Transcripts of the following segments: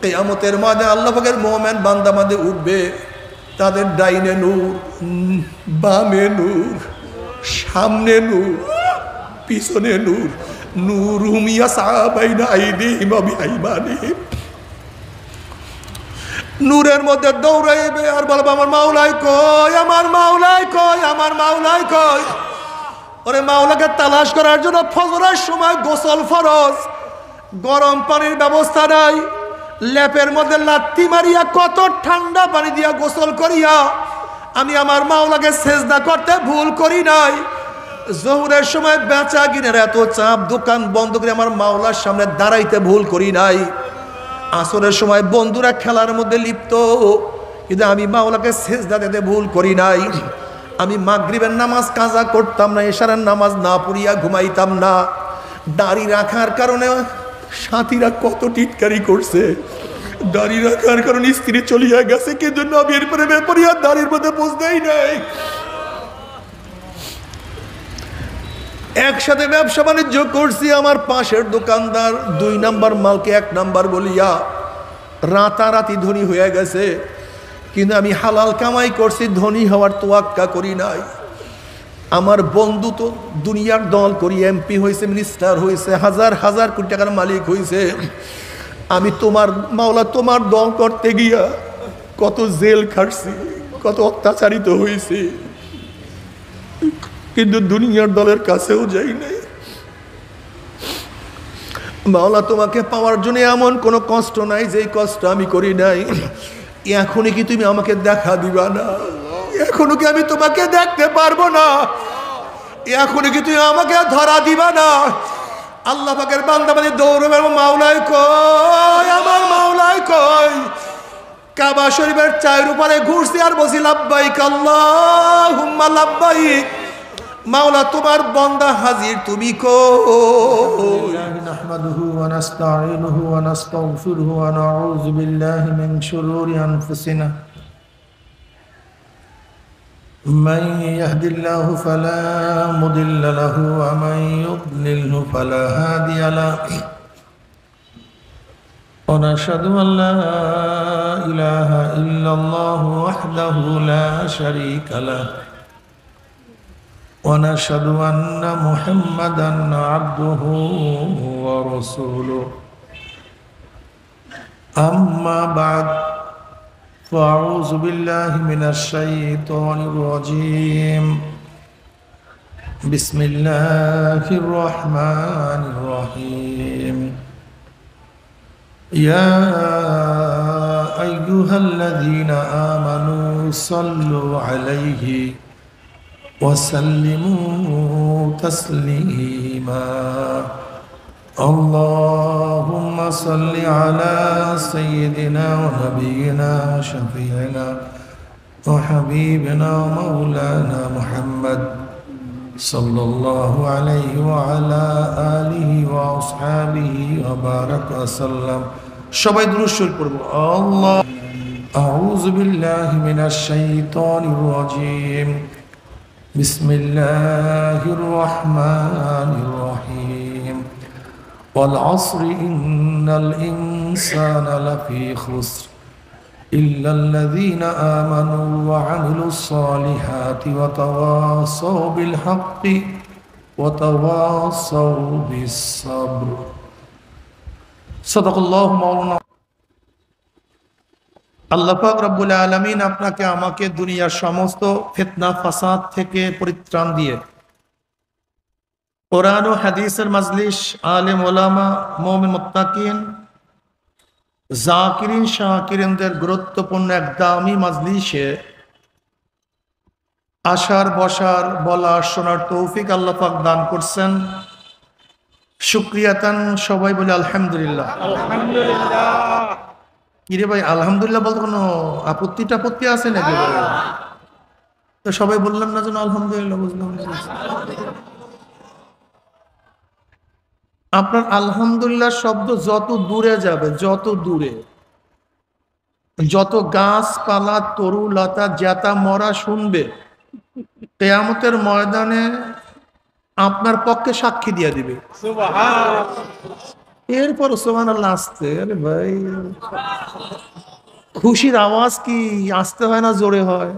কিয়ামতের ময়দানে আল্লাহ পাকের মুমিন বান্দা বান্দী উঠবে, তাদের ডাইনে নূর, বামে নূর, সামনে নূর, পিছনে নূর। নূরুহুম ইয়াসআ বাইনা আইদিহিম ওয়া বিআইমানিহিম। নূরের মধ্যে দৌড়াইবে আর বলবে আমার মাওলাই কই, আমার মাওলাই কই, আমার মাওলাই কই। ওরে মাওলাকে তালাশ করার জন্য ফজরের সময় গোসল ফরজ, গরম পানির ব্যবস্থা নাই, লেপের মধ্যে লাত্তি মারিয়া কত ঠান্ডা পানি দিয়া গোসল করিয়া আমি আমার মাওলাকে সেজদা করতে ভুল করি নাই। জোহরের সময় বেচা কিনের এত চাপ, দোকান বন্ধ করে আমার মাওলার সামনে দাঁড়াইতে ভুল করি নাই। আসরের সময় বন্ধুরা খেলার মধ্যে লিপ্ত, কিন্তু আমি মাওলাকে সেজদা দিতে ভুল করি নাই। আমি মাগরিবের নামাজ কাজা করতাম না, এশারের নামাজ না পড়িয়া ঘুমাইতাম না। দাড়ি রাখার কারণে সাথীরা কত টিটকারি করছে, দাড়ি রাখার কারণে স্ত্রী চলিয়া গেছে, কিন্তু নবীর প্রেমে পড়িয়া দাড়ির মধ্যে বুঝতেই নাই। একসাথে ব্যবসা বাণিজ্য করছি, আমার পাশের দোকানদার 2 নাম্বার মালকে 1 নাম্বার বলিয়া রাতারাতি ধনী হয়ে গেছে, কিন্তু আমি হালাল কামাই করছি, ধনী হওয়ার তোয়াক্কা করি নাই। আমার বন্ধু তো দুনিয়ার দল করি, এমপি হয়েছে, মিনিস্টার হয়েছে, হাজার হাজার কোটি টাকার মালিক হয়েছে। আমি তোমার মাওলা তোমার দল করতে গিয়া কত জেল খাটছি, কত অত্যাচারিত হয়েছি, কিন্তু দুনিয়ার দলের কাছেও যাই নাই। মাওলা তোমাকে পাওয়ার জন্য এমন কোনো কষ্ট নাই যে কষ্ট আমি করি নাই। এখনই কি তুমি আমাকে দেখা দিবা না? এখনো কি আমি তোমাকে দেখতে পারবো না? এখনই কি তুমি আমাকে ধরা দিবা না? আল্লাহ পাকের বান্দা বান্দী দৌড়বে, মাওলাই কই, আমার মাওলাই কই। কাবা শরীফের 4 উপরে ঘুরছি আর বলছি লাব্বাইক আল্লাহুম্মা লাব্বাইক। মাওলা তোমার বান্দা হাজির, তুমি কই? نحمده ونستعينه ونستغفره ونعوذ بالله من شرور أنفسنا من يهد الله فلا مضل له ومن يضلله فلا هادي له ونشهد أن لا إله إلا الله وحده لا شريك له ونشهد أن محمدا عبده ورسوله أما بعد فأعوذ بالله من الشيطان الرجيم بسم الله الرحمن الرحيم يا أيها الذين آمنوا صلوا عليه وسلموا تسليما اللهم صل على سيدنا ونبينا شفيعنا وحبيبنا مولانا محمد صلى الله عليه وعلى آله وأصحابه وبارك وسلم সবাই দুরূদ শরীফ পড়ব আল্লাহ أعوذ بالله من الشيطان الرجيم بسم الله الرحمن الرحيم والعصر إن الإنسان لفي خسر إلا الذين آمنوا وعملوا الصالحات وتواصوا بالحق وتواصوا بالصبر صدق الله مولانا আল্লাহ পাক রব্বুল আলামিন আপনাকে আমাকে দুনিয়ার সমস্ত ফিতনা ফাসাদ থেকে পরিত্রাণ দিয়ে কোরআন ও হাদিসের মাজলিস, আলেম ওলামা, মুমিন মুত্তাকিন, জাকিরিন শাকিরিনদের গুরুত্বপূর্ণ এক দামি মাজলিসে আসার, বসার, বলার, শোনার তৌফিক আল্লাহ পাক দান করছেন। শুকরিয়াতান সবাই বলে আলহামদুলিল্লাহ। আলহামদুলিল্লাহ। কিরে ভাই আলহামদুলিল্লাহ বলতে কোনো আপত্তি আছে নাকি? তো সবাই বললাম না যেন আলহামদুলিল্লাহ। বুঝলাম আপনার আলহামদুলিল্লাহ শব্দ যত দূরে যাবে, যত দূরে, যত গাছপালা, তরু লতা, জাতা মরা শুনবে, কিয়ামতের ময়দানে আপনার পক্ষে সাক্ষী দিয়ে দিবে। এরপর সুবহানাল্লাহ আসতে, আরে ভাই খুশির আওয়াজ কি আসতে হয় না জোরে হয়?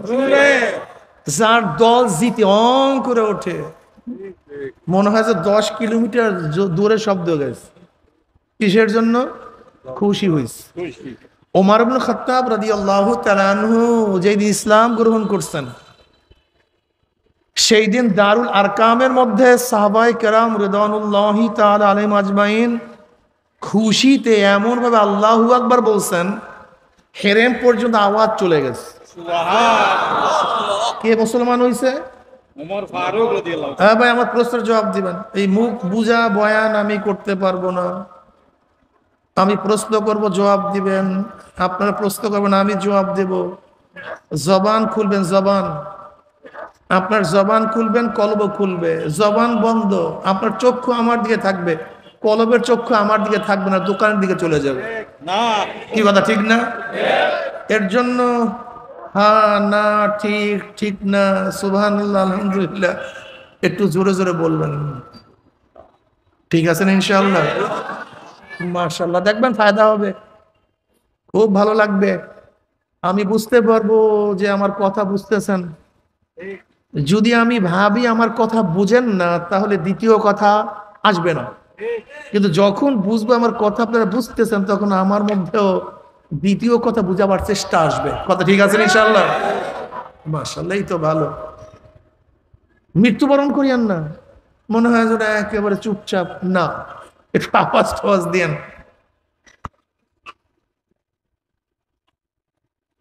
যার দল জিতে অং করে ওঠে, মনে হয় যে 10 কিলোমিটার দূরে শব্দ গেছে। কিসের জন্য? খুশি হইছে। ওমর ইবনে খাত্তাব রাদিয়াল্লাহু তাআলা আনহু যেদিন ইসলাম গ্রহণ করছেন, সেই দিন দারুল আরকামের মধ্যে সাহাবায়ে কেরাম রিদওয়ানুল্লাহি তাআলা আলাইহিম আজমাইন খুশিতে এমন ভাবে আল্লাহু আকবার বলছেন, হেরেম পর্যন্ত আওয়াজ চলে গেছে। কে মুসলমান হইছে? ওমর ফারুক রাদিয়াল্লাহু। হ্যাঁ ভাই, আমার প্রশ্নের জবাব দিবেন। এই মুখ বুঝা বয়ান আমি করতে পারবো না। আমি প্রশ্ন করব, জবাব দিবেন। আপনারা প্রশ্ন করবেন, আমি জবাব দেব। জবান খুলবেন, জবান আপনার জবান খুলবেন, কলব খুলবে। জবান বন্ধ, আপনার চক্ষু আমার দিকে থাকবে, কলবের চক্ষু আমার দিকে থাকবে না, দোকানের দিকে চলে যাবে। না, কি কথা ঠিক না? এর জন্য হ্যাঁ না, ঠিক ঠিক না, সুবহানাল্লাহ, আলহামদুলিল্লাহ একটু জোরে জোরে বলবেন। ঠিক আছে না ইনশাআল্লাহ? মাশাআল্লাহ, দেখবেন ফায়দা হবে, খুব ভালো লাগবে। আমি বুঝতে পারবো যে আমার কথা বুঝতেছেন। যদি আমি ভাবি আমার কথা বুঝেন না, তাহলে দ্বিতীয় কথা আসবে না। কিন্তু যখন বুঝবো আমার কথা আপনারা বুঝতেছেন, তখন আমার মধ্যেও দ্বিতীয় কথা বুঝাবার চেষ্টা আসবে। কথা ঠিক আছে ইনশাআল্লাহ? মাশাআল্লাহ, এই তো ভালো। মৃত্যুবরণ করিয়েন না, মনে হয় যেটা একেবারে চুপচাপ না, একটু আওয়াজ টাওয়াজ দিয়েন।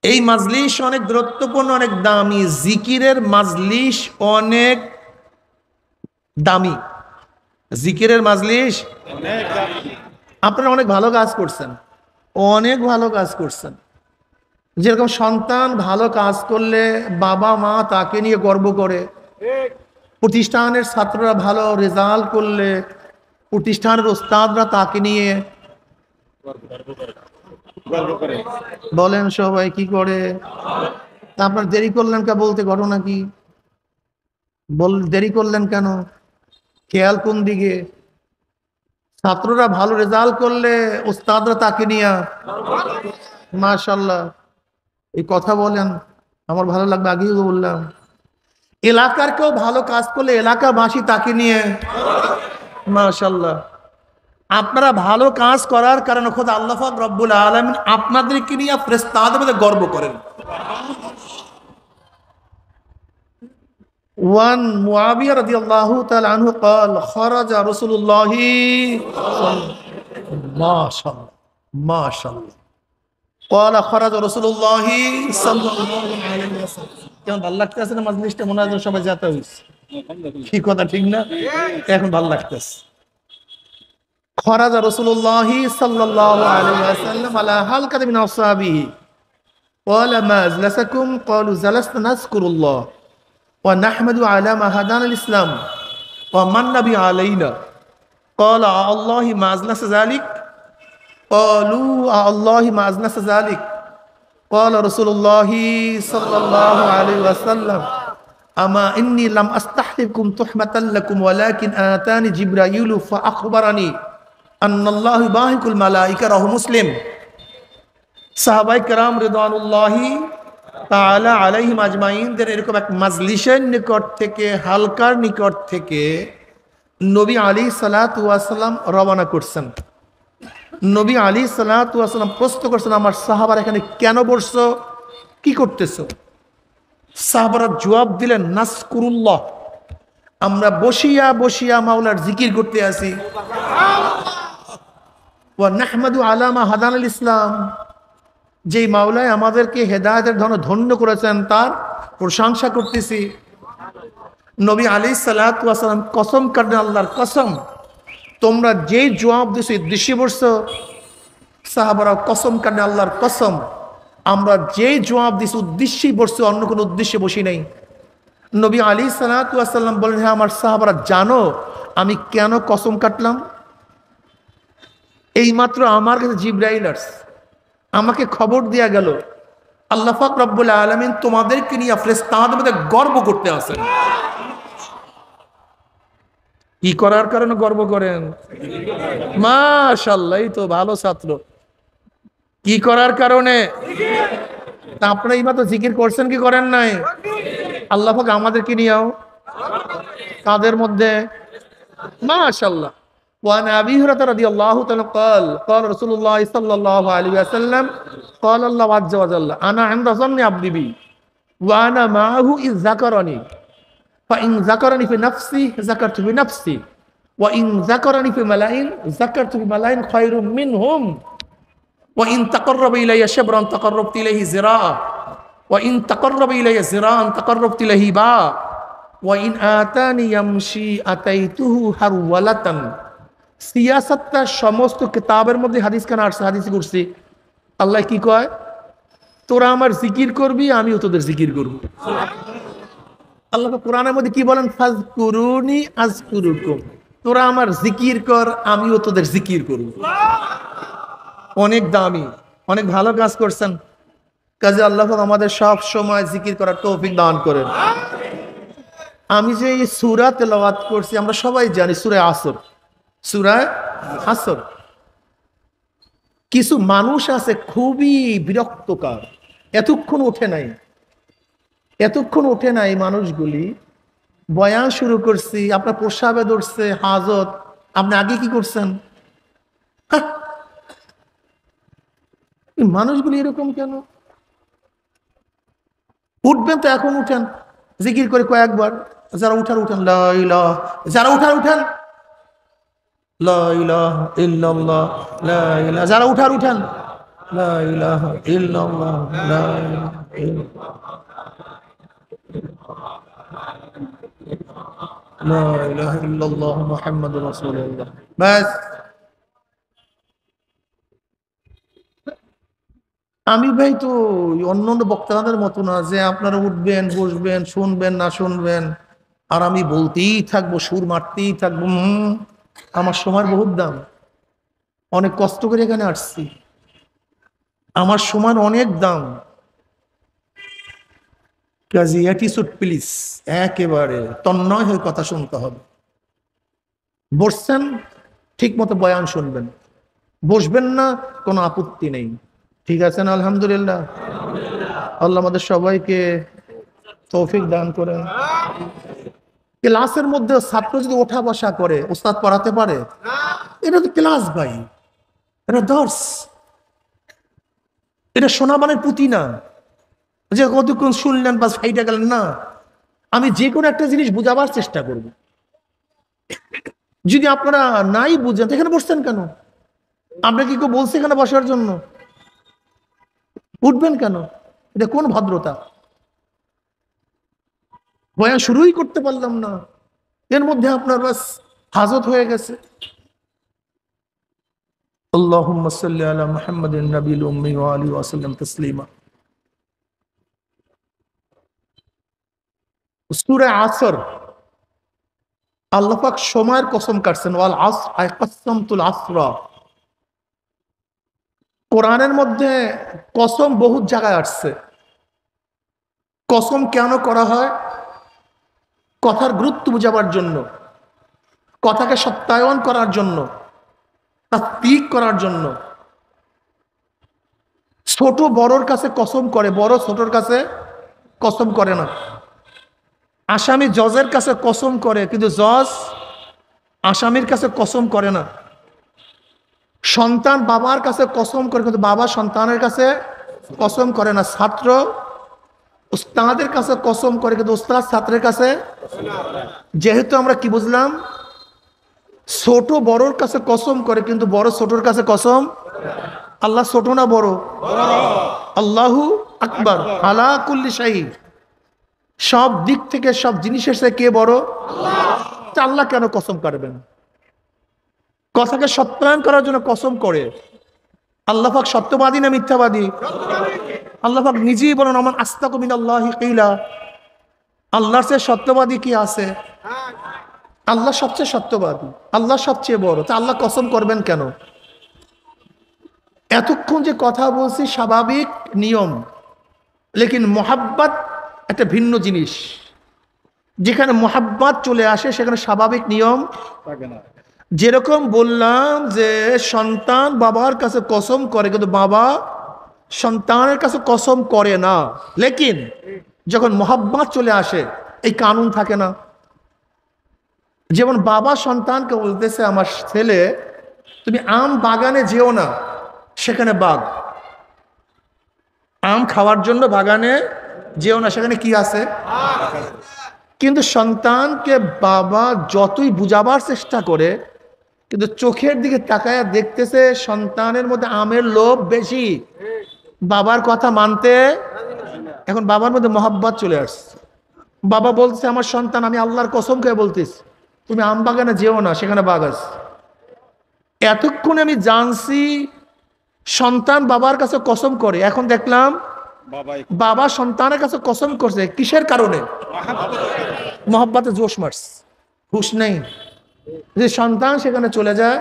এই মাজলিস অনেক গুরুত্বপূর্ণ, অনেক দামি। জিকিরের মাজলিস অনেক দামি। জিকিরের মাজলিস অনেক দামি। আপনারা অনেক ভালো কাজ করছেন, অনেক ভালো কাজ করছেন। যেরকম সন্তান ভালো কাজ করলে বাবা মা তাকে নিয়ে গর্ব করে, প্রতিষ্ঠানের ছাত্ররা ভালো রেজাল্ট করলে প্রতিষ্ঠানের ওস্তাদরা তাকে নিয়ে গর্ব করে। বলেন সবাই কি করে। তা আপনার দেরি করলেন কে বলতে? ঘটনা কি? দেরি করলেন কেন? খেয়াল কোন দিকে? ছাত্ররা ভালো রেজাল্ট করলে ওস্তাদরা তাকে নিয়ে মাশাআল্লাহ এই কথা বলেন, আমার ভালো লাগবে। আগেই বললাম, এলাকার কেউ ভালো কাজ করলে এলাকাবাসী তাকে নিয়ে মাশাআল্লাহ। আপনারা ভালো কাজ করার কারণে খোদা আল্লাহ পাক রব্বুল আলামিন আপনাদেরকে নিয়ে ফেরেশতাদের মধ্যে গর্ব করেন। ওয়ান মুআবিয়া রাদিয়াল্লাহু তাআলা আনহু قال خرج رسول الله মাশাআল্লাহ মাশাআল্লাহ قال خرج رسول الله صلى الله عليه وسلم। কেমন ভালো লাগতেছে না মাজলিসটা? মনে হয় সবাই যেতে হইছে। কি কথা ঠিক না? এখন ভালো লাগতেছে। خرج رسول الله صلى الله عليه وسلم على حلقة من أصحابه قال ما أجلسكم؟ قالوا جلسنا نذكر الله ونحمد على ما هدانا الإسلام ومن به علينا قال الله ما أجلس ذلك؟ قالوا الله ما أجلس ذلك؟ قال رسول الله صلى الله عليه وسلم أما إني لم أستحلفكم تحمة لكم ولكن آتاني جبرائيل فأخبرني أن الله يباهك الملائكة। رواه مسلم। সাহাবায়ে কেরাম রিদওয়ানুল্লাহি তাআলা আলাইহিম আজমাইনদের এরকম এক মাজলিসের নিকট থেকে, হালকার নিকট থেকে নবী আলাইহিস সালাতু ওয়াস সালাম রওনা করছেন। নবী আলাইহিস সালাতু ওয়াস সালাম প্রশ্ন করছেন, আমার সাহাবারা এখানে কেন বসছো, কি করতেছো? সাহাবারা জবাব দিলেন, নাসকুরুল্লাহ, আমরা বসিয়া বসিয়া মাওলার জিকির করতে আসি। ওয়া নাহমাদু আলা মা হাদানাল ইসলাম, যেই মাওলায় আমাদেরকে হেদায়েতের ধন্য করেছেন তার প্রশংসা করতেছি। নবী আলাইহিস সালাতু ওয়াস সালাম কসম কাটেন, আল্লাহর কসম, তোমরা যেই জবাব দিছো উদ্দেশ্যে বসছো। সাহাবারা কসম কাটেন, আল্লাহর কসম, আমরা যেই জবাব দিছি উদ্দেশ্যেই বসছি, অন্য কোনো উদ্দেশ্যে বসি নাই। নবী আলাইহিস সালাতু ওয়াস সালাম বলেন, হ্যাঁ আমার সাহাবারা জানো আমি কেন কসম কাটলাম? এইমাত্র আমার কাছে জিবরাইল আসছে, আমাকে খবর দেয়া গেল আল্লাহ পাক রব্বুল আলামিন তোমাদেরকে নিয়ে ফেরেশতাদের মধ্যে গর্ব করতে আসেন। কি করার কারণে গর্ব করেন? মাশাআল্লাহ, এই তো ভালো ছাত্র। কি করার কারণে? তা আপনারা এইমাত্র জিকির করছেন কি করেন নাই? আল্লাহ পাক আমাদেরকে নিয়েও তাদের মধ্যে মাশাআল্লাহ। وعن أبي هريرة رضي الله تعالى قال قال رسول الله صلى الله عليه وسلم قال الله عز وجل أنا عند ظن عبدي بي وأنا معه إذ ذكرني فإن ذكرني في نفسي ذكرت في نفسي وإن ذكرني في ملأ ذكرت في ملأ خير منهم وإن تقرب إلي شبرا تقربت إليه ذراعا وإن تقرب إلي ذراعا تقربت إليه باعا وإن آتاني يمشي أتيته هرولة সিয়াসাতটা সমস্ত কিতাবের মধ্যে হাদিস কেন আসছে? হাদিসে করছি আল্লাহ কি কয়, তোরা আমার জিকির করবি আমিও তোদের জিকির করব। আল্লাহ কোরআনের মধ্যে কি বলেন? ফাজকুরুনি আযকুরুকুম, তোরা আমার জিকির কর আমিও তোদের জিকির করব। অনেক দামি, অনেক ভালো কাজ করছেন। কাজে আল্লাহ আমাদের সব সময় জিকির করার তৌফিক দান করেন। আমি যে এই সূরা তেলাওয়াত করছি আমরা সবাই জানি সূরা আসর, সূরা আসর। কিছু মানুষ আছে খুবই বিরক্তকার, এতক্ষণ ওঠে নাই মানুষগুলি। বয়ান শুরু করছি, আপনার প্রসাবে ধরছে হাজত, আপনি আগে কি করছেন? মানুষগুলি এরকম কেন? উঠবেন তো এখন উঠেন, জিকির করে কয়েকবার। যারা উঠার উঠেন, লা ইলাহা, যারা উঠার লা ইলাহা ইল্লাল্লাহ, লা ইলাহা, যারা উঠার উঠেন লা ইলাহা ইল্লাল্লাহ, লা ইলাহা ইল্লাল্লাহ, লা ইলাহা ইল্লাল্লাহ মুহাম্মাদুর রাসূলুল্লাহ। বাস। আমি ভাই তো অন্য বক্তাদের মতো না যে আপনারা উঠবেন বসবেন শুনবেন না শুনবেন আর আমি বলতেই থাকবো, সুর মারতেই থাকবো। আমার সময়ের বহুত দাম, অনেক কষ্ট করে এখানে আসছি, আমার সময়ের অনেক দাম। কাজী অ্যাটিটিউড প্লিজ, একেবারে তন্ময় হয়ে কথা শুনতে হবে। বসছেন ঠিক মতো বয়ান শুনবেন, বসবেন না কোনো আপত্তি নেই, ঠিক আছে না? আলহামদুলিল্লাহ। আল্লাহ আমাদের সবাইকে তৌফিক দান করেন। ক্লাসের মধ্যে ছাত্র যদি ওঠা বসা করে ওস্তাদ পড়াতে পারে? এটা তো ক্লাস ভাই, এটা দর্স, এটা সোনাবানের পুঁতি না যে কতক্ষণ শুনলেন বা ফাইটা গেলেন না। আমি যে কোনো একটা জিনিস বুঝাবার চেষ্টা করব। যদি আপনারা নাই বুঝেন এখানে বসছেন কেন? আপনাকে কেউ বলছে এখানে বসার জন্য? উঠবেন কেন? এটা কোন ভদ্রতা? বয়ান শুরুই করতে পারলাম না, এর মধ্যে আপনার বাস হাজত হয়ে গেছে। আল্লাহুম্মা সাল্লি আলা মুহাম্মাদিন নাবিয়্যিল উম্মি ওয়া আলিহি ওয়া সাল্লাম তাসলিমা। সূরা আসর, আল্লাহ পাক সময়ের কসম কাটছেন, ওয়াল আসর আই কাসসামতুল আসরা। কোরআনের মধ্যে কসম বহুত জায়গায় আসছে। কসম কেন করা হয়? কথার গুরুত্ব বোঝাবার জন্য, কথাকে সত্যায়ন করার জন্য, তাসদীক করার জন্য। ছোট বড়র কাছে কসম করে, বড় ছোটর কাছে কসম করে না। আসামি জজের কাছে কসম করে কিন্তু জজ আসামির কাছে কসম করে না। সন্তান বাবার কাছে কসম করে কিন্তু বাবা সন্তানের কাছে কসম করে না। ছাত্র উস্তাদের কাছে কসম করে কিন্তু উস্তাদ ছাত্রের কাছে। যেহেতু আমরা কি বুঝলাম? ছোট বড়র কাছে কসম করে কিন্তু বড় ছোটর কাছে কসম। আল্লাহ ছোট না বড়? আল্লাহু আকবার আলা কুল্লি শাইইন। সব দিক থেকে সব জিনিসের সাথে কে বড়? আল্লাহ কেন কসম করবেন? কথাকে সত্যায়ন করার জন্য কসম করে। আল্লাহ পাক সত্যবাদী না মিথ্যাবাদী? আল্লাহ পাক নিজেই বলেন আমান আস্তাকু মিনাল্লাহি কিলা। আল্লাহর চেয়ে সত্যবাদী কি আছে? আল্লাহ সবচেয়ে সত্যবাদী, আল্লাহ সবচেয়ে বড়। তা আল্লাহ কসম করবেন কেন? এতক্ষণ যে কথা বলছি স্বাভাবিক নিয়ম, লেকিন মোহাব্বত একটা ভিন্ন জিনিস। যেখানে মোহাব্বত চলে আসে সেখানে স্বাভাবিক নিয়ম থাকে না। যেরকম বললাম যে সন্তান বাবার কাছে কসম করে কিন্তু বাবা সন্তানের কাছে কসম করে না, লেকিন যখন মোহাব্বত চলে আসে এই কানুন থাকে না। যেমন বাবা সন্তানকে বলতেছে আমার ছেলে তুমি আম বাগানে যেও না, সেখানে বাঘ, আম খাওয়ার জন্য বাগানে যেও না, সেখানে কি আছে? কিন্তু সন্তানকে বাবা যতই বুঝাবার চেষ্টা করে কিন্তু চোখের দিকে তাকায় দেখতেছে সন্তানের মধ্যে আমের লোভ বেশি, বাবার কথা মানতে। এখন বাবার মধ্যে মহব্বত চলে আসছে, বাবা বলছে আমার সন্তান আমি আল্লাহর কসম খেয়ে বলতেছি তুমি আম বাগানে যেও না, সেখানে বাঘ আছে। এতক্ষণ আমি জানছি সন্তান বাবার কাছে কসম করে, এখন দেখলাম বাবাই বাবা সন্তানের কাছে কসম করছে কিসের কারণে? মহব্বতে জোশ মারছে, হুশ নেই, যে সন্তান সেখানে চলে যায়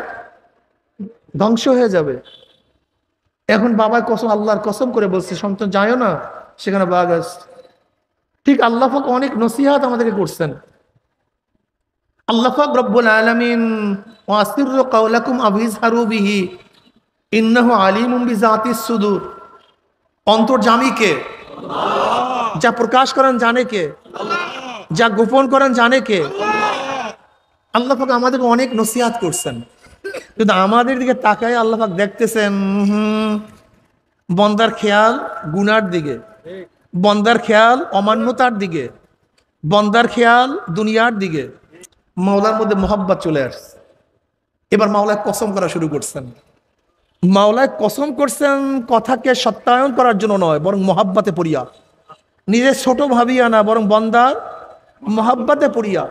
ধ্বংস হয়ে যাবে। এখন বাবা কসম আল্লাহর কসম করে বলছে সন্তান যায়ও না, সেখানে বাঘ আছে। ঠিক আল্লাহ পাক অনেক নসিহত আমাদেরকে করছেন। আল্লাহ পাক রব্বুল আলামিন ওয়াসিরু কাওলাকুম আও ইজহারু বিহি ইন্নাহু আলিমুম বিযাতিস সুদূর। অন্তর্যামী কে? যা প্রকাশ করেন জানে কে? যা গোপন করেন জানে কে? আল্লাহ পাক আমাদেরকে অনেক নসিহত করছেন, কিন্তু আমাদের দিকে তাকায় আল্লাহ পাক দেখতেছেন বন্দার খেয়াল গুনার দিকে, বন্দার খেয়াল অমান্যতার দিকে, বন্দার খেয়াল দুনিয়ার দিকে। মাওলার মধ্যে মোহাব্বত চলে আসছে। এবার মাওলায় কসম করা শুরু করছেন। মাওলায় কসম করছেন কথাকে সত্যায়ন করার জন্য নয়, বরং মোহাব্বতে পড়িয়া, নিজের ছোট ভাবিয়া না, বরং বন্দার মোহাব্বতে পড়িয়া।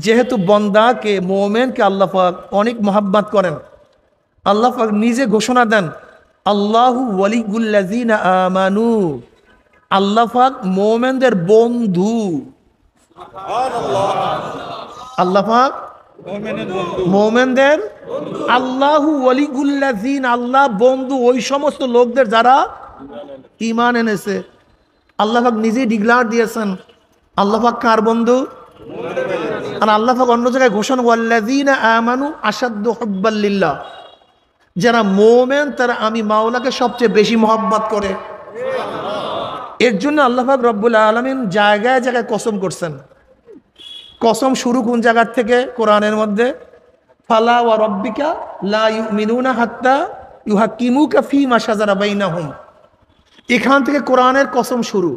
যেহেতু বন্দাকে মোমেনকে আল্লাহ পাক অনেক মোহাব্বত করেন, আল্লাহ পাক নিজে ঘোষণা দেন আল্লাহু ওয়ালিউল্লাযিনা আমানু, আল্লাহ পাক মোমেনদের বন্ধু। আল্লাহ পাক মুমিনের বন্ধু। মোমেনদের আল্লাহু ওয়ালিউল্লাযিন, আল্লাহ বন্ধু ওই সমস্ত লোকদের যারা ঈমান এনেছে। আল্লাহ পাক নিজেই ডিক্লার দিয়েছেন আল্লাহ পাক কার বন্ধু। আর আল্লাহ পাক অন্য জায়গায় ঘোষণা ওয়াল্লাযিনা আমানু আশাদ্দু হুব্বাল লিল্লাহ, যারা মোমেন তারা আমি মাওলাকে সবচেয়ে বেশি মহব্বত করে। এর জন্য আল্লাহ পাক রব্বুল আলামিন জায়গায় জায়গায় কসম করছেন। কসম শুরু কোন জায়গার থেকে? কোরআনের মধ্যে ফালা ওয়া রাব্বিকা লা ইউমিনুনা হাত্তা ইউহাক্কিমুকা ফীমা শাজারা বাইনাহুম, এখান থেকে কোরআনের কসম শুরু।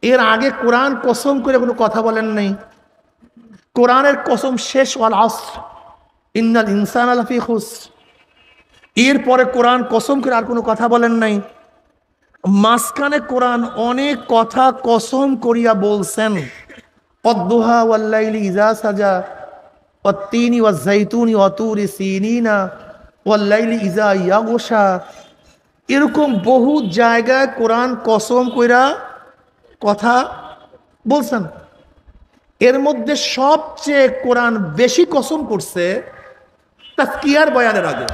এর আগে কোরআন কসম করে কোনো কথা বলেন নাই। কোরআনের কসম শেষ ওয়াল আসর ইন্নাল ইনসানা লাফি খুসর, এরপরে কোরআন কসম করে আর কোনো কথা বলেন নাই। মাঝখানে কোরআন অনেক কথা কসম করিয়া বলছেন, অদ্দুহা ওয়াল্লাইলি ইজা সাজা ওয়াত্তিনি ওয়াজ্জাইতুনি ওয়াতুরি সিনিনা ওয়াল্লাইলি ইজা ইয়াগশা। এরকম বহু জায়গায় কোরআন কসম কইরা কথা বলছেন। এর মধ্যে সবচেয়ে কোরআন বেশি কসম করছে তাজকিয়ার বয়ানের আগে।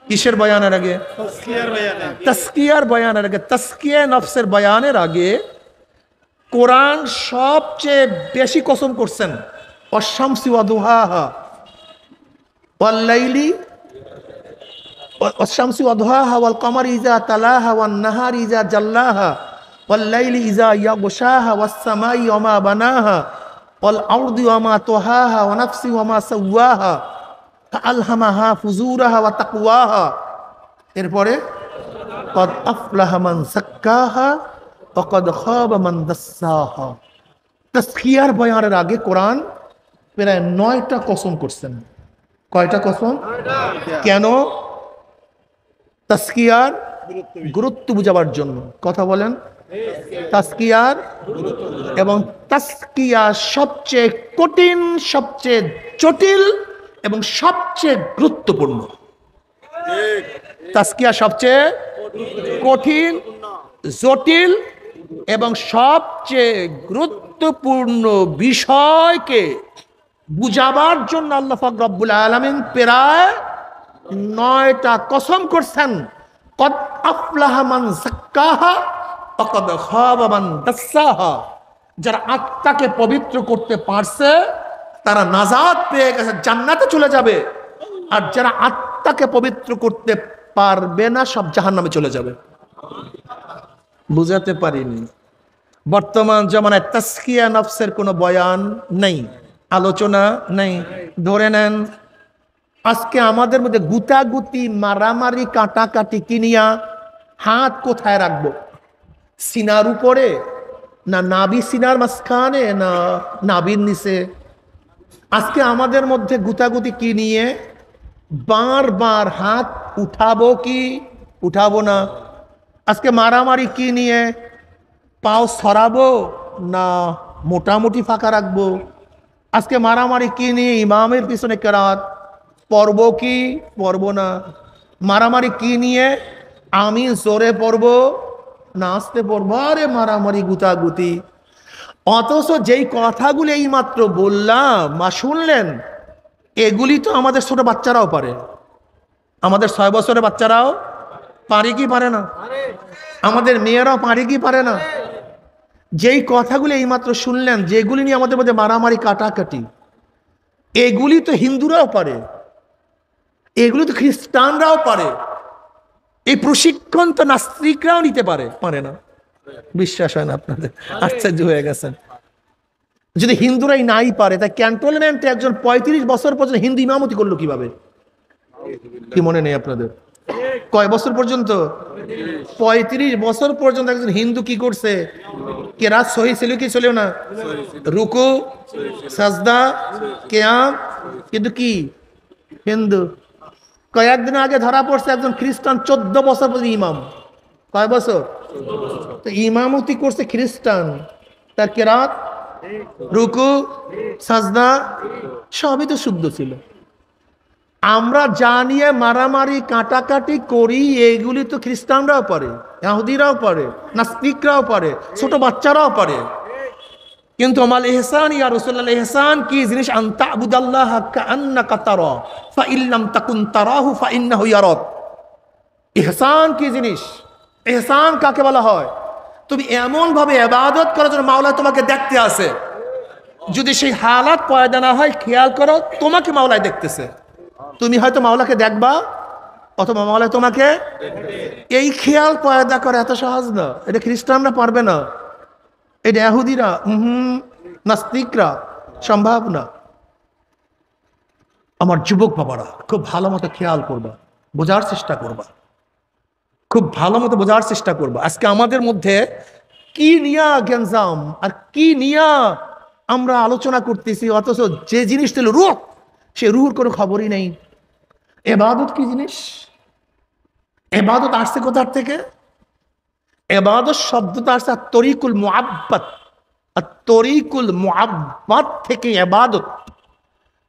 কিসের বয়ানের আগে? তাজকিয়ার বয়ানে। তাজকিয়ার বয়ানের আগে, তাজকিয়া নফসের বয়ানের আগে কোরআন সবচেয়ে বেশি কসম করছেন ওয়াশ-শামসি ওয়া দুহাহা ওয়াল-লাইলি ওয়াশ-শামসি ওয়া দুহাহা ওয়াল কমারি ইযা তালাহা ওয়ান নাহারি ইযা জাল্লাহা ওয়াল-লাইলি ইযা ইয়াগশাহা ওয়াস-সামাই ওয়া মা বানাহা ওয়াল আরদি ওয়া মা তুহাহা ওয়া নাফসি ওয়া মা সাওয়াহা ফাআলহামাহা ফুজুরাহা ওয়া তাকওয়াহা। এরপরে ক্বাদ আফলাহা মান যাক্কাহা ওয়া ক্বাদ খাবা মান দাসসাহা। তাজকিয়ার বয়ানের আগে কোরআন প্রায় 9টা কসম করছেন। কয়টা কসম? কেন? তাজকিয়ার গুরুত্ব বুঝাবার জন্য। কথা বলেন। তাজকিয়ার এবং তাজকিয়া সবচেয়ে কঠিন, সবচেয়ে জটিল এবং সবচেয়ে গুরুত্বপূর্ণ। তাজকিয়া সবচেয়ে কঠিন, জটিল এবং সবচেয়ে গুরুত্বপূর্ণ বিষয়কে বুঝাবার জন্য আল্লাহ পাক রব্বুল আলামিন প্রায় 9টা কসম করছেন। ক্বাদ আফলাহা মান যাক্কাহা ওয়া ক্বাদ খাবা মান দাসসাহা। যারা আত্মাকে পবিত্র করতে পারছে তারা নাজাত পেয়ে গেছে, জান্নাতে চলে যাবে। আর যারা আত্মাকে পবিত্র করতে পারবে না সব জাহান্নামে চলে যাবে। বুঝাতে পারিনি? বর্তমান জামানায় তাসকিয়া নফসের কোনো বয়ান নেই, আলোচনা নেই। ধরে নেন আজকে আমাদের মধ্যে গুতাগুতি, মারামারি, কাটাকাটি কিনিয়া হাত কোথায় রাখবো? সিনার উপরে, না নাবি সিনার মাঝখানে, না নাবির নিচে? আজকে আমাদের মধ্যে গুতাগুতি কি নিয়ে? বারবার হাত উঠাবো কি উঠাবো না? আজকে মারামারি কি নিয়ে? পাও সরাবো না মোটামুটি ফাঁকা রাখবো? আজকে মারামারি কি নিয়ে? ইমামের পিছনে কেরাত পড়বো কি পড়বো না? মারামারি কি নিয়ে? আমি জোরে পড়বো না আস্তে পড়বো? আরে মারামারি, গুতাগুতি। অথচ যেই কথাগুলো এই মাত্র বললাম, মা শুনলেন, এগুলি তো আমাদের ছোট বাচ্চারাও পারে। আমাদের 6 বছরের বাচ্চারাও পারে কি পারে না? আমাদের মেয়েরাও পারে কি পারে না? যেই কথাগুলি এইমাত্র শুনলেন, যেগুলি নিয়ে আমাদের মধ্যে মারামারি, কাটাকাটি, এগুলি তো হিন্দুরাও পারে, এগুলি তো খ্রিস্টানরাও পারে। এই প্রশিক্ষণ তো নাস্তিকরাও নিতে পারে, পারে না? বিশ্বাস হয় না আপনাদের? আশ্চর্য হয়ে গেছেন। যদি হিন্দুরাই নাই পারে, তাই ক্যান্টনমেন্টে একজন 35 বছর পর্যন্ত হিন্দু ইমামতি করলো কিভাবে? কি মনে নেই আপনাদের? কয় বছর পর্যন্ত? 35 বছর পর্যন্ত একজন হিন্দু কি করছে? কেরাত সহি ছিল কি ছিল না? রুকু, সাজদা, কিয়াম, কিন্তু কি হিন্দু? কয়েকদিন আগে ধরা পড়ছে একজন খ্রিস্টান 14 বছর পর্যন্ত ইমাম। কয় বছর? তো ইমামতি করছে খ্রিস্টান, তার কেরাত, রুকু, সাজদা সবই তো শুদ্ধ ছিল। আমরা জানিয়ে মারামারি, কাটাকাটি করি, এগুলি তো খ্রিস্টানরাও পারে, ইহুদিরাও পারে, নাস্তিকরাও পারে, ছোট বাচ্চারাও পারে। কিন্তু আমাল ইহসান ইয়া রাসূলুল্লাহ, ইহসান কি জিনিস? আন তা'বুদাল্লাহা কাআন্নাকা তারা ফা ইল্লাম তাকুন তারাহু ফা ইন্নাহু ইয়ারাক। ইহসান কি জিনিস? ইহসান কাকে বলা হয়? তুমি এমন ভাবে ইবাদত করো যেন মাওলা তোমাকে দেখতে আসে। যদি সেই হালাত পয়দা না হয়, খেয়াল করো তোমাকে মাওলায় দেখতেছে। তুমি হয়তো মাওলাকে দেখবা অথবা মাওলা তোমাকে, এই খেয়াল পয়দা করা এত সহজ না। এটা খ্রিস্টানরা পারবে না, এটা ইহুদিরা, নাস্তিকরা সম্ভব না। আমার যুবক বাবারা খুব ভালো মতো খেয়াল করবা, বোঝার চেষ্টা করবা, খুব ভালো মতো বোঝার চেষ্টা করবা। আজকে আমাদের মধ্যে কি নিয়া গ্যাঞ্জাম আর কি নিয়া আমরা আলোচনা করতেছি, অথচ যে জিনিস ছিল রূহ, সে রুহুর কোনো খবরই নেই। এবাদত কি জিনিস? এবাদত আসছে কোথার থেকে? এবাদত শব্দটা আসছে তরিকুল মুআব্বাদ, আর তরিকুল মুআব্বাদ থেকে এবাদত।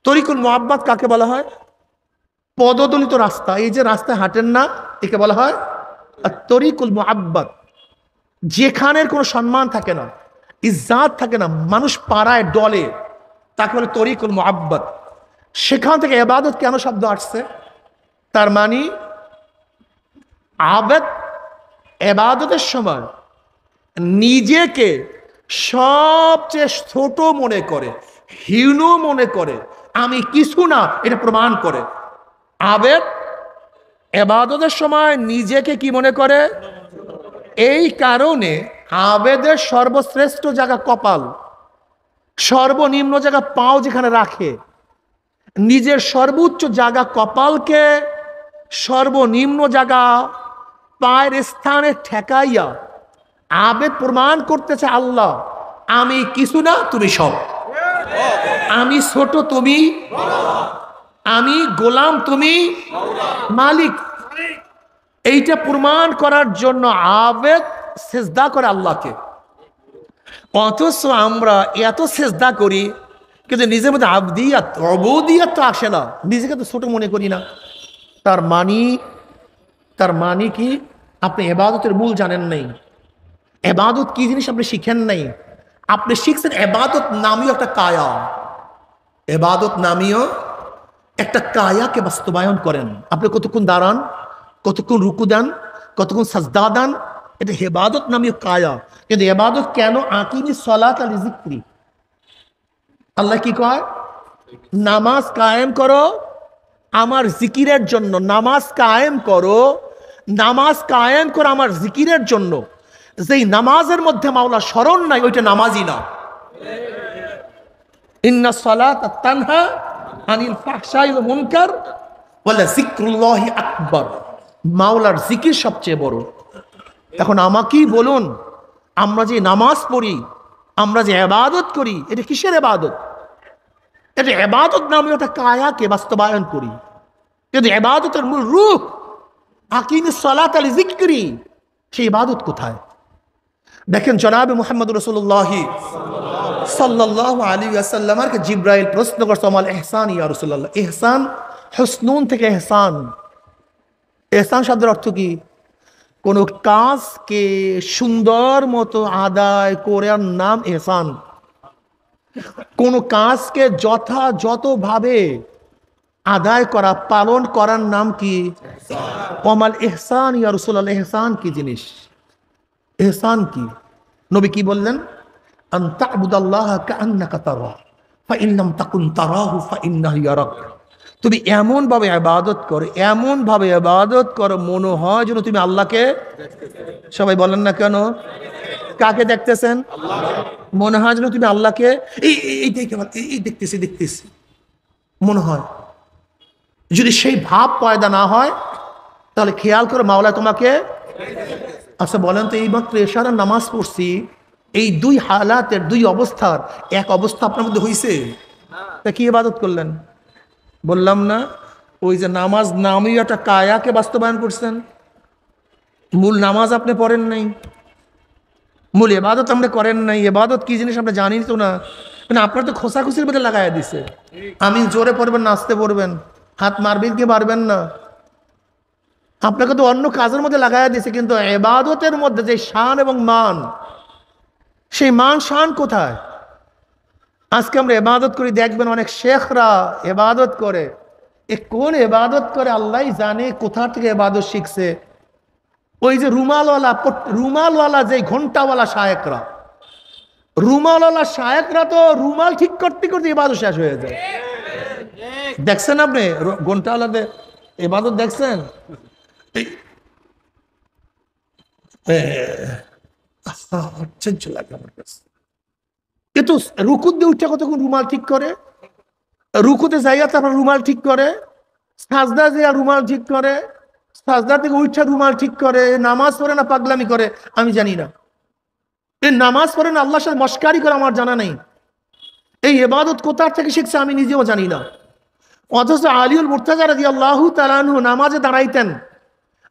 তরিকুল মুআব্বাদ কাকে বলা হয়? পদদলিত রাস্তা। এই যে রাস্তায় হাঁটেন না, একে বলা হয় আর তরিকুল মুআব্বাদ। যেখানের কোনো সম্মান থাকে না, ইজ্জাত থাকে না, মানুষ পাড়ায় ডলে, তাকে বলে তরিকুল মুআব্বাদ। সেখান থেকে এবাদত কেন শব্দ আসছে? তার মানে আবেদ এবাদতের সময় নিজেকে সবচেয়ে ছোট মনে করে, হীন মনে করে, আমি কিছু না, এটা প্রমাণ করে। আবেদ এবাদতের সময় নিজেকে কি মনে করে? এই কারণে আবেদের সর্বশ্রেষ্ঠ জায়গা কপাল, সর্বনিম্ন জায়গা পাও যেখানে রাখে। নিজের সর্বোচ্চ জায়গা কপালকে সর্বনিম্ন জায়গা পায়ের স্থানে ঠেকাইয়া আবেদ প্রমাণ করতেছে, আল্লাহ আমি কিছু না, তুমি সব। আমি ছোট, তুমি, আমি গোলাম, তুমি মালিক। এইটা প্রমাণ করার জন্য আবেদ সেজদা করে আল্লাহকে। অথচ আমরা এত সেজদা করি, কিন্তু নিজের মধ্যে আবদিয়াত, অবদিয়াত তো আসে না, নিজেকে তো ছোট মনে করি না। তার মানে কি? আপনি এবাদতের মূল জানেন নাই। এবাদত কি জিনিস আপনি শিখেন নাই। আপনি শিখছেন এবাদত নামীয় একটা কায়া, এবাদত নামীয় একটা কায়াকে বাস্তবায়ন করেন। আপনি কতক্ষণ দাঁড়ান, কতক্ষণ রুকু দেন, কতক্ষণ সাজদা দেন, এটা ইবাদত নামীয় কায়া। কিন্তু ইবাদত কেন? আকিমিস সালাত আলি যিকরি, আল্লাহ কি কয়? নামাজ কায়েম করো আমার জিকিরের জন্য, নামাজ কায়েম করো, নামাজ কায়েম করো আমার জিকিরের জন্য। যেই নামাজের মধ্যে মাওলা স্মরণ নাই ওইটা নামাজই না। ইন্নাস সালাতা তানহা আনিল ফাহশাই ওয়াল মুনকার ওয়ালা যিকরুল্লাহি আকবার, মাওলার জিকির সবচেয়ে বড়। এখন আমাকেই বলুন, আমরা যে নামাজ পড়ি, আমরা যে ইবাদত করি, এটা কিসের ইবাদত? এটা ইবাদত নামে একটা কায়াকে বাস্তবায়ন করি। কিন্তু ইবাদতের মূল রূহ আকিমিস সালাত আলি যিকরি, সেই ইবাদত কোথায়? দেখেন জনাবে মুহাম্মদ রাসূলুল্লাহ সাল্লাল্লাহু আলাইহি ওয়াসাল্লামকে জিবরাইল প্রশ্ন করছে, আমাল ইহসান ইয়া রাসূলুল্লাহ। ইহসান হুসনুন থেকে ইহসান। ইহসান শব্দের অর্থ কি? কোন কাজকে সুন্দর মতো আদায় করার নাম ইহসান। কোন কাজকে যথাযথভাবে আদায় করা, পালন করার নাম কি? আমাল ইহসান ইয়া রাসূলুল্লাহ। ইহসান কি জিনিস? ইহসান কি? নবী কি বললেন? আন তা'বুদাল্লাহা কাআন্নাকা তারাহু ফাইন লাম তাকুন তারাহু ফাইন্নাহু ইয়ারাক। তুমি এমন ভাবে ইবাদত করো, এমন ভাবে ইবাদত করো মনে হয় যেন তুমি আল্লাহকে, সবাই বলেন না কেন, কাকে দেখতেছেন? মনে হয় যেন তুমি আল্লাহকে এই দেখতেছি মনে হয়। যদি সেই ভাব পয়দা না হয় তাহলে খেয়াল করে মাওলা তোমাকে। আচ্ছা বলেন তো, এই মাত্র এশার নামাজ পড়ছি, এই দুই হালাতের, দুই অবস্থার এক অবস্থা আপনার মধ্যে হয়েছে, তা কি ইবাদত করলেন? বললাম না, ওই যে নামাজ নামীয় একটা কায়াকে বাস্তবায়ন করছেন। মূল নামাজ আপনি পড়েন নাই, মূল ইবাদত আপনি করেন নাই। ইবাদত কি জিনিস আপনি জানি তো না, মানে আপনার তো খোসাখুসির মধ্যে লাগাই দিছে। আমি জোরে পড়বেন, নাচতে পড়বেন, হাত মারবেন কি মারবেন না, আপনাকে তো অন্য কাজের মধ্যে লাগাই দিছে। কিন্তু ইবাদতের মধ্যে যে শান এবং মান, সেই মান শান কোথায়? আজকে আমরা ইবাদত করি, দেখবেন অনেক শেখরা ইবাদত করে, এ কোন ইবাদত করে আল্লাহ জানে কোথা থেকে ইবাদত শিখছে। ওই যে রুমালওয়ালা যে ঘন্টাওয়ালা শায়েকরা, রুমালওয়ালা শায়েকরা তো রুমাল ঠিক করতে করতে ইবাদত শেষ হয়ে যায়। দেখছেন আপনি ঘন্টাওয়ালাদের ইবাদত দেখছেন? আশ্চর্য লাগে আমার কাছে। এ তো রুকুতে উঠে কতক্ষণ রুমাল ঠিক করে, রুকুতে যাইয়া তারপর রুমাল ঠিক করে, সাজদা যাইয়া রুমাল ঠিক করে, সাজদা থেকে উঠা রুমাল ঠিক করে। নামাজ পড়ে না পাগলামি করে আমি জানি না, এই নামাজ পড়ে না আল্লাহর সাথে মস্কারি করে আমার জানা নেই। এই ইবাদত কোথা থেকে শিখছে আমি নিজেও জানি না। অথচ আলিউল মুর্তাজা রাদিয়াল্লাহু তাআলা আনহু নামাজে দাঁড়াইতেন।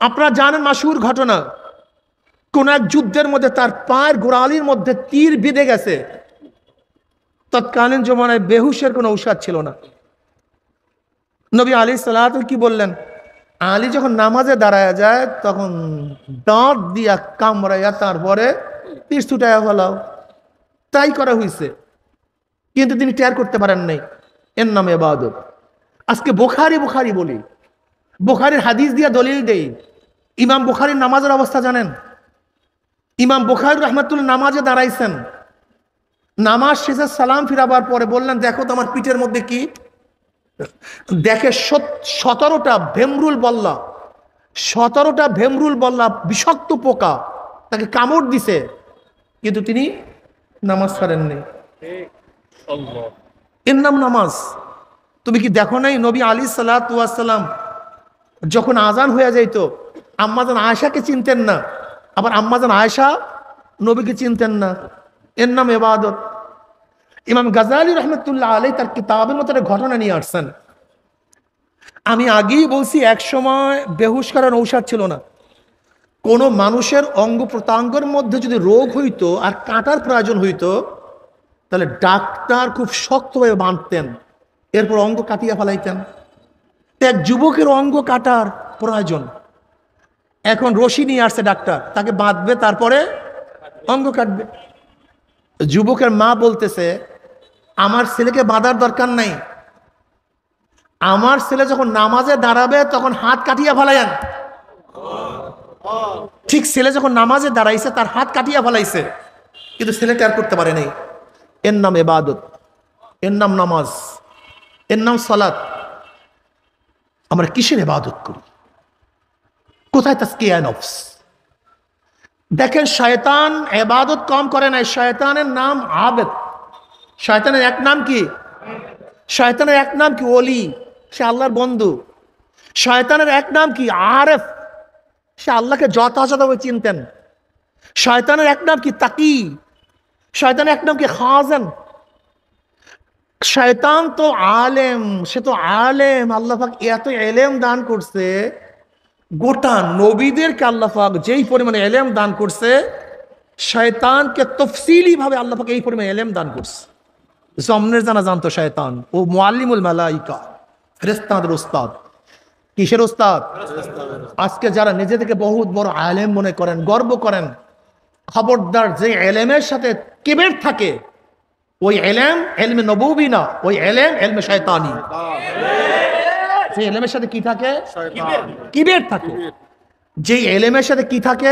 আপনারা জানেন মাশহুর ঘটনা, কোন এক যুদ্ধের মধ্যে তার পায়ের গোড়ালির মধ্যে তীর বিঁধে গেছে। তৎকালীন জমানায় বেহুশের কোনো ঔষধ ছিল না। নবী আলাইহিস সালাতু কি বললেন? আলী যখন নামাজে দাঁড়ায় যায় তখন দাঁত দিয়া কামড়াইয়া তারপরে তীর ছুটাইয়া ফেলাও। তাই করা হয়েছে, কিন্তু তিনি টের করতে পারেন নাই। এর নামে ইবাদত। আজকে বুখারী বলি, বুখারীর হাদিস দিয়া দলিল দেই। ইমাম বুখারীর নামাজের অবস্থা জানেন? ইমাম বুখারী রাহমাতুল্লাহ নামাজে দাঁড়াইছেন, নামাজ শেষে সালাম ফিরাবার পরে বললেন, দেখো তো আমার পিঠের মধ্যে কি? দেখে 17টা ভেমরুল বল্লা, 17টা ভেমরুল বল্লা বিষাক্ত পোকা তাকে কামড় দিছে, কিন্তু তিনি নামাজ ছাড়েননি। এর নাম নামাজ। তুমি কি দেখো নাই নবী আলাইহিস সালাতু ওয়াস সালাম যখন আজান হয়ে যাইত, আম্মাজান আয়েশাকে চিনতেন না, আবার আম্মাজান আয়েশা নবীকে চিনতেন না। এর নাম ইবাদত। ইমাম গাজালি রহমতুল্লাহ আলাইহি তার কিতাবের মধ্যে একটা ঘটনা নিয়ে আসছেন। আমি আগেই বলছি, এক সময় বেহুশ করার ঔষধ ছিল না। কোনো মানুষের অঙ্গ প্রত্যঙ্গের মধ্যে যদি রোগ হইতো আর কাটার প্রয়োজন হইতো, তাহলে ডাক্তার খুব শক্তভাবে বাঁধতেন, এরপর অঙ্গ কাটিয়ে ফেলাইতেন। এক যুবকের অঙ্গ কাটার প্রয়োজন, এখন রশি নিয়ে আসছে ডাক্তার, তাকে বাঁধবে তারপরে অঙ্গ কাটবে। যুবকের মা বলতেছে, আমার ছেলেকে বাঁধার দরকার নাই, আমার ছেলে যখন নামাজে দাঁড়াবে তখন হাত কাটিয়ে ফেলাইন। ঠিক ছেলে যখন নামাজে দাঁড়াইছে তার হাত কাটিয়া ফেলাইছে, কিন্তু ছেলে টের করতে পারে নাই। এর নাম ইবাদত, এর নাম নামাজ, এর নাম সালাত। আমরা কিসের ইবাদত করি? কোথায় তাজকিয়া নফস? দেখেন, শয়তান ইবাদত কম করে নাই, শয়তানের নাম আবেদ। শয়তানের এক নাম কি? শয়তানের এক নাম কি? ওলি, সে আল্লাহর বন্ধু। শয়তানের এক নাম কি? আরেফ, সে আল্লাহকে যথাযথভাবে চিনতেন। শয়তানের এক নাম কি? তাকি। শয়তানের এক নাম কি? খাজেন। শয়তান তো আলেম, সে তো আলেম। আল্লাহ পাক এত এলেম দান করছে, গোটা নবীদেরকে আল্লাহ পাক যেই পরিমাণে এলেম দান করছে, শয়তানকে তফসিলি ভাবে আল্লাহ পাক এই পরিমাণে এলেম দান করছে। জমনের জানা জানতো শয়তান, ও মুআল্লিমুল মালাইকা, ফেরেশতাদের উস্তাদ। কিসের উস্তাদ? আজকে যারা নিজেদেরকে বহুত বড় আলেম মনে করেন, গর্ব করেন, খবরদার, যে এলেমের সাথে কিবের থাকে ওই এলেম এলমে নবুবী না, ওই এলেম এলমে শয়তানি। যে এলেমের সাথে কি থাকে? কিবের থাকে। যে এলেমের সাথে কি থাকে?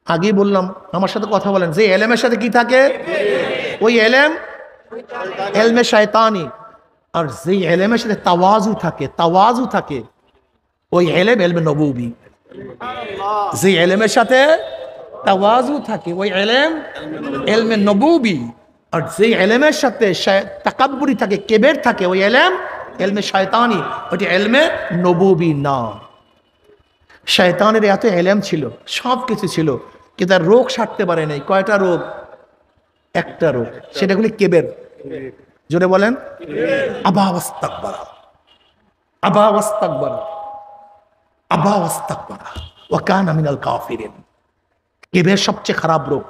আগে বললাম, আমার সাথে কথা বলেন, যে এলেমের সাথে কি থাকে ওই এলেম এলমে শয়তানি। আর যে এলেমের সাথে তাওয়াজু থাকে ওই এলেম এলমে নবুবী। যে এলেমের সাথে তাওয়াজু থাকে ওই এলেম এলমে নবুবী। আর যে এলেমের সাথে তাকাব্বুরি থাকে, কেবের থাকে, ওই এলেম এলমে শয়তানি, ওটি এলমে নবুবী না। শয়তানের এত এলেম ছিল, সব কিছু ছিল, কিন্তু তার রোগ সারতে পারে নাই। কয়টা রোগ? একটা রোগ, সেটা হলো কেবের। জোরে বলেন, আবা ওয়াস্তাকবারা, আবা ওয়াস্তাকবারা, আবা ওয়াস্তাকবারা ওয়া কানা মিনাল কাফিরিন। কেবের সবচেয়ে খারাপ রোগ।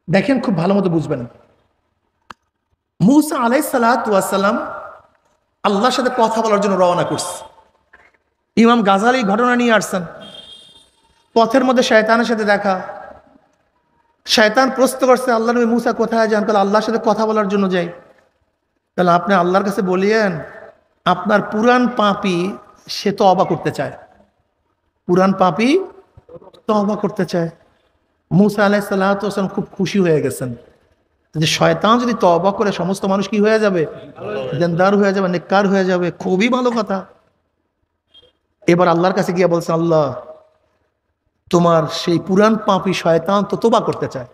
দেখেন, খুব ভালো মতো বুঝবেন। মূসা আলাইহিস সালাতু ওয়াস সালাম আল্লাহর সাথে কথা বলার জন্য রওনা করছে। ইমাম গাজালি ঘটনা নিয়ে আসছেন। পথের মধ্যে শয়তানের সাথে দেখা। শয়তান প্রশ্ন করছে, আল্লাহ নবী মূসা কোথায় যান? তাহলে আল্লাহর সাথে কথা বলার জন্য যাই। তাহলে আপনি আল্লাহর কাছে বলিয়েন, আপনার পুরান পাপী সে তো তওবা করতে চায়, পুরান পাপী তওবা করতে চায়। মূসা আলাইহিস সালাতু ওয়াস সালাম খুব খুশি হয়ে গেছেন যে শয়তান যদি তওবা করে সমস্ত মানুষ কি হয়ে যাবে? দিনদার হয়ে যাবে, নেককার হয়ে যাবে। খুবই ভালো কথা। এবার আল্লাহর কাছে গিয়ে বলছে, আল্লাহ, তোমার সেই পুরান পাপী শয়তান তো তওবা করতে চায়।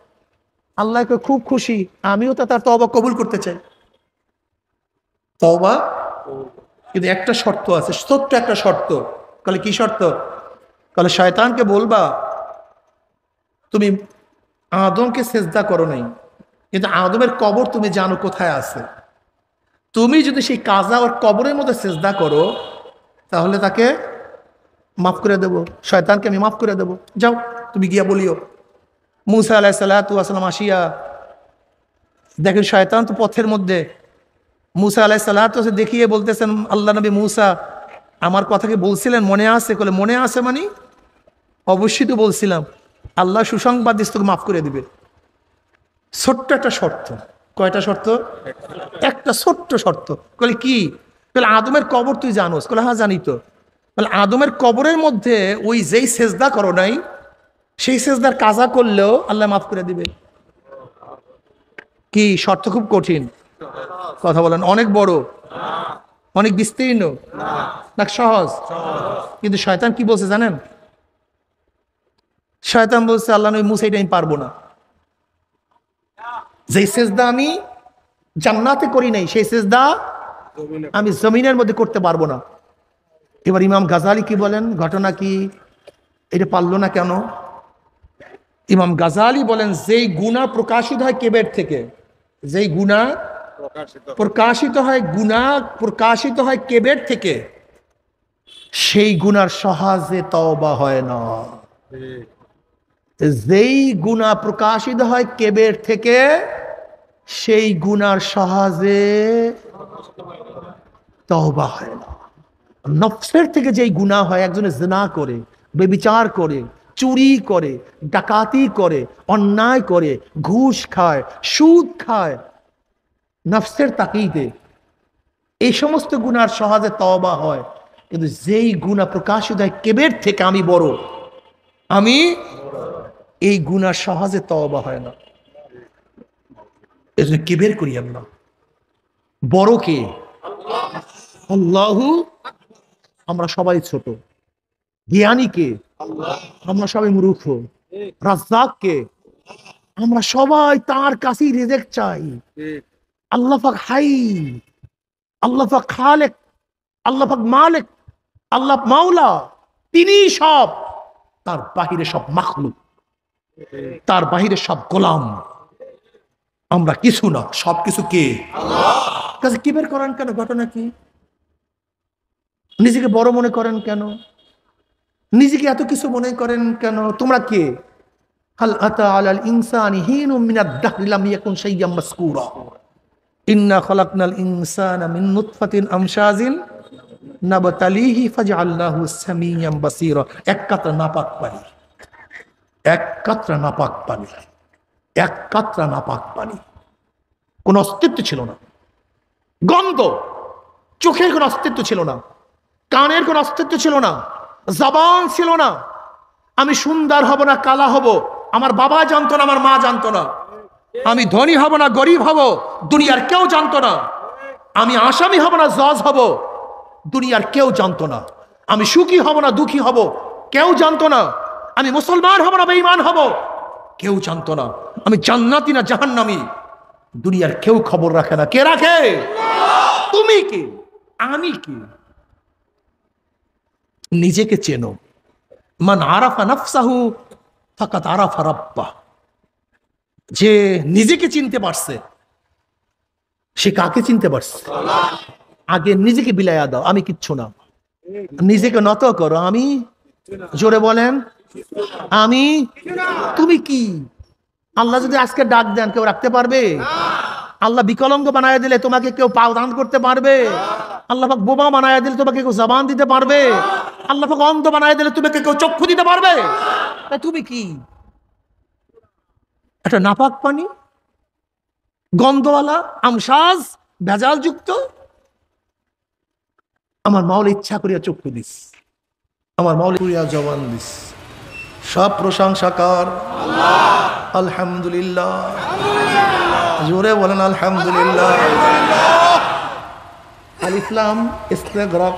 আল্লাহকে খুব খুশি, আমিও তো তার তওবা কবুল করতে চাই। তওবা, কিন্তু একটা শর্ত আছে, ছোট্ট একটা শর্ত। বলে কি শর্ত? বলে শয়তানকে বলবা, তুমি আদমকে সেজদা করো নাই, কিন্তু আদমের কবর তুমি জানো কোথায় আছে। তুমি যদি সেই কাজা ওর কবরের মধ্যে সেজদা করো, তাহলে তাকে মাফ করে দেব, শয়তানকে আমি মাফ করে দেব। যাও, তুমি গিয়া বলিও। মূসা আলাইহিস সালাতু ওয়াস সালাম আসিয়া দেখেন শয়তান তো পথের মধ্যে। মূসা আলাইহিস সালাতু ওয়াস সালাম দেখিয়ে বলতেছেন, আল্লাহ নবী মূসা, আমার কথা কি বলছিলেন? মনে আছে? বলে মনে আছে মানে? অবশ্যই তো বলছিলাম। আল্লাহ সুসংবাদ দিস, তোকে মাফ করে দিবে। ছোট্ট একটা শর্ত। কয়টা শর্ত? একটা ছোট্ট শর্ত। বলে কি? বলে আদমের কবর তুই জানোস? বলে হ্যাঁ জানি তো। বলে আদমের কবরের মধ্যে ওই যেই সেজদা করো নাই, সেই সেজদার কাজা করলেও আল্লাহ মাফ করে দিবে। কি শর্ত? খুব কঠিন। কথা বলেন, অনেক বড়, অনেক বিস্তীর্ণ, না সহজ? কিন্তু শয়তান কি বলছে জানেন? শয়তান বলছে, আল্লাহ নবী মূসা, এটা আমি পারবো না। যেই সেজদা আমি জান্নাতে করি নাই, সেই সেজদা আমি জমিনের মধ্যে করতে পারবো না। এবার ইমাম গাজালি কি বলেন? ঘটনা কি? এটা পারলো না কেন? ইমাম গাজালি বলেন, যেই গুনাহ প্রকাশিত হয় কেবের থেকে, যেই গুনাহ প্রকাশিত হয় কেবের থেকে, সেই গুনার সহজে তওবা হয় না। যেই গুনাহ প্রকাশিত হয় কেবের থেকে, সেই গুনার সহজে তওবা হয় না। নফসের থেকে যেই গুনাহ হয়, একজনে জিনা করে, বেবিচার করে, চুরি করে, ডাকাতি করে, অন্যায় করে, ঘুষ খায়, সুদ খায়, নফসের তাকিদে এই সমস্ত গুনার সহজে তওবা হয়। কিন্তু যেই গুনাহ প্রকাশিত হয় কেবের থেকে, আমি বড়, আমি, এই গুনাহ সহজে তওবা হয় না। এজন্য কেবের করিয়েন না। বড় কে? আল্লাহু। আমরা সবাই ছোট। জ্ঞানী কে? আমরা সবাই মূর্খ। রাজ্জাক কে? আমরা সবাই তার কাছেই রিজিক চাই। আল্লাহ পাক হাই, আল্লাহ পাক খালেক, আল্লাহ পাক মালিক, আল্লাহ মাওলা, তিনি সব। তার বাহিরে সব মাখলুক, তার বাহিরে সব গোলাম। আমরা কিছু না, সবকিছু কে? কাজে কিবের করেন কেন? ঘটনা কি? নিজেকে বড় মনে করেন কেন? নিজেকে এত কিছু মনে করেন কেন? তোমরা কে? হাল আতা আলাল ইনসানি হিনুম মিনাদ দাহরি লাম ইয়াকুন শাইয়্যাম মাসকুরা ইন্না খালাকনাল ইনসানা মিন নুতফাতিন আমশাজিন নাবতালিহি ফাজআলনাহু সামিয়াম বাসীরা। এক কাতরা নাপাক পানি, এক কাতরা নাপাক পানি, এক কাতরা নাপাক পানি, কোন অস্তিত্ব ছিল না। গন্ধ, চোখের কোন অস্তিত্ব ছিল না, কানের কোন অস্তিত্ব ছিল না, জবান ছিল না। আমি সুন্দর হব না কালা হব, আমার বাবা জানতো না, আমার মা জানতো না। আমি ধনী হব না গরিব হব, দুনিয়ার কেউ জানতো না। আমি আসামি হব না জজ হব, দুনিয়ার কেউ জানতো না। আমি সুখী হব না দুঃখী হব, কেউ জানতো না। আমি মুসলমান হব না বেঈমান হব, কেউ জানতো না। আমি জান্নাতি না জাহান্নামী, দুনিয়ার কেউ খবর রাখে না। কে রাখে? তুমি কে? আমি কে? নিজেকে চেনো। মান আরাফা নাফসাহু ফাকাত আরাফা রাব্বাহ। যে নিজেকে চিনতে পারছে, সে কাকে চিনতে পারছে? আগে নিজেকে বিলাইয়া দাও, আমি কিচ্ছু না। নিজেকে নত করো, আমি। জোরে বলেন, আমি। তুমি কি? আল্লাহ যদি আজকে ডাক দেন, কেউ রাখতে পারবে? আল্লাহ বিকলাঙ্গ বানায় দিলে তোমাকে কেউ পা দান করতে পারবে? আল্লাহ পাক বোমা বানায় দিলে তোমাকে কেউ জবান দিতে পারবে? আল্লাহ পাক অন্ধ বানায় দিলে তোমাকে কেউ চক্ষু দিতে পারবে? তুমি কি? একটা নাপাক পানি, গন্ধওয়ালা, আমসাজ, ভেজাল যুক্ত। আমার মাওলা ইচ্ছা করিয়া চক্ষু দিস, আমার মাওলা করিয়া জবান দিস। সব প্রশংসা কার? আলহামদুলিল্লাহ। জোরে বলেন আলহামদুলিল্লাহ। আলিফ লাম ইস্তেগরাক।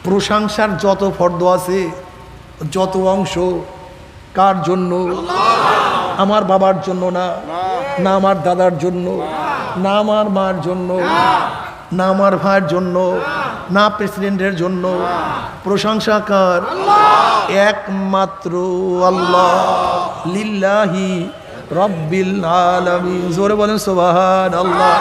প্রশংসার যত ফর্দ আছে, যত অংশ, কার জন্য? আমার বাবার জন্য না, না আমার দাদার জন্য, না আমার মার জন্য, না আমার ভাইয়ের জন্য, না প্রেসিডেন্টের জন্য। প্রশংসা কার? একমাত্র আল্লাহ। লিল্লাহি রব্বিল আলামিন। জোরে বলেন সুবহানাল্লাহ।